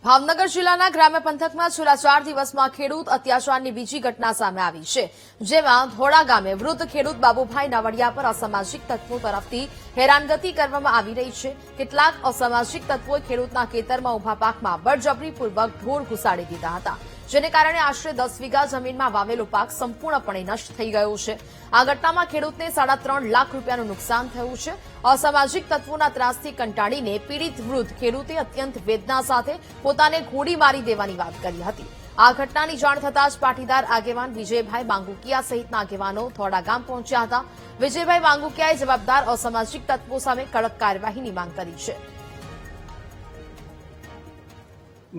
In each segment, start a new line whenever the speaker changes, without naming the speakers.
ભાવનગર જિલ્લાના ગ્રામ્ય પંથકમાં છેલ્લા 4 દિવસમાં ખેડૂત અત્યાચારની બીજી ઘટના સામે આવી છે, જેમાં ધોળા ગામે વૃદ્ધ ખેડૂત બાબુભાઈ નાવડિયા પર અસામાજિક તત્વો તરફથી હેરાનગતિ કરવામાં આવી રહી છે। કેટલાક અસામાજિક તત્વોએ ખેડૂતના ખેતરમાં ઉભા પાકમાં બળજબરીપૂર્વક ઢોર ઘુસાડી દીધા હતા, જેને કારણે આશરે 10 વીઘા જમીનમાં વાવેલો પાક સંપૂર્ણપણે નષ્ટ થઈ ગયો છે। આ ઘટનામાં ખેડૂતને 3.5 લાખ રૂપિયાનું નુકસાન થયું છે। અસામાજિક તત્વોના ત્રાસથી કંટાળીને પીડિત વૃદ્ધ ખેડૂતે અત્યંત વેદના સાથે પોતાને ગોળી મારી દેવાની વાત કરી હતી। આ ઘટનાની જાણ થતાં જ પાટીદાર આગેવાન વિજયભાઈ માંગુકિયા સહિતના આગેવાનો ધોળા ગામ પહોંચ્યા હતા। વિજયભાઈ માંગુકિયાએ જવાબદાર અસામાજિક તત્વો સામે કડક કાર્યવાહીની માંગ કરી છે।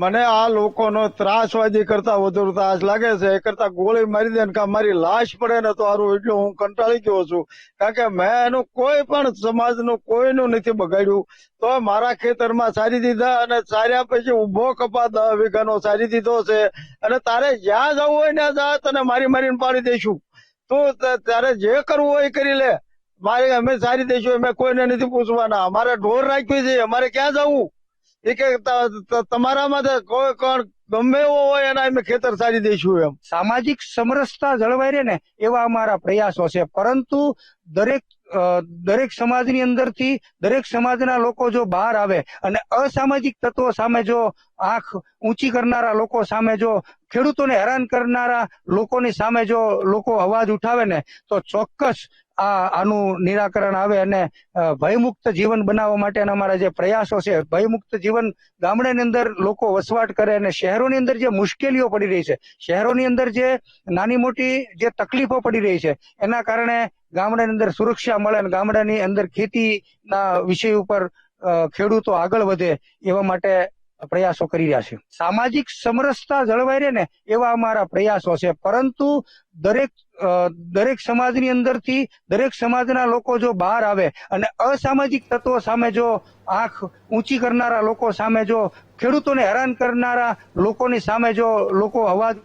મને આ લોકોનો ત્રાસવાદી કરતા વધુ ત્રાસ લાગે છે। એ કરતા ગોળી મારી દે ને મારી લાશ પડે ને તો સારું, એટલું હું કંટાળી ગયો છું। કારણ કે મેં એનું કોઈ પણ સમાજનું કોઈનું નથી બગાડ્યું, તો મારા ખેતરમાં સારી દીધા અને સાર્યા પછી ઉભો કપા 10 વીઘાનો સારી દીધો છે। અને તારે જ્યાં જવું હોય ને જા, તને મારીને પાડી દઈશું। તું તારે જે કરવું હોય એ કરી લે, મારે અમે સારી દઈશું, અમે કોઈને નથી પૂછવાના। અમારે ઢોર રાખ્યું છે, અમારે ક્યાં જવું? એ કે તમારામાં કોઈ કોણ ગમે એવો હોય એના અમે ખેતર સારી દઈશું એમ।
સામાજિક સમરસતા જળવાઈ રહે ને એવા અમારા પ્રયાસો છે, પરંતુ દરેક સમાજની અંદરથી દરેક સમાજના લોકો જો બહાર આવે અને અસામાજિક તત્વો સામે જો આંખ ઊંચી કરનારા લોકો સામે જો ખેડૂતોને હેરાન કરનારા લોકોની સામે જો લોકો અવાજ ઉઠાવે ને તો ચોક્કસ આનું નિરાકરણ આવે અને ભયમુક્ત જીવન બનાવવા માટેના અમારા જે પ્રયાસો છે, ભયમુક્ત જીવન ગામડાની અંદર લોકો વસવાટ કરે અને શહેરોની અંદર જે મુશ્કેલીઓ પડી રહી છે, શહેરોની અંદર જે નાની મોટી જે તકલીફો પડી રહી છે, એના કારણે ગામડાની અંદર સુરક્ષા મળે અને ગામડાની અંદર ખેતીના વિષય ઉપર ખેડૂતો આગળ વધે એવા માટે પ્રયાસો કરી રહ્યા છે। સામાજિક સમરસતા જળવાઈ રહે ને એવા અમારા પ્રયાસો છે, પરંતુ દરેક સમાજની અંદરથી દરેક સમાજના લોકો જો બહાર આવે અને અસામાજિક તત્વો સામે જો આંખ ઊંચી કરનારા લોકો સામે જો ખેડૂતોને હેરાન કરનારા લોકોની સામે જો લોકો અવાજ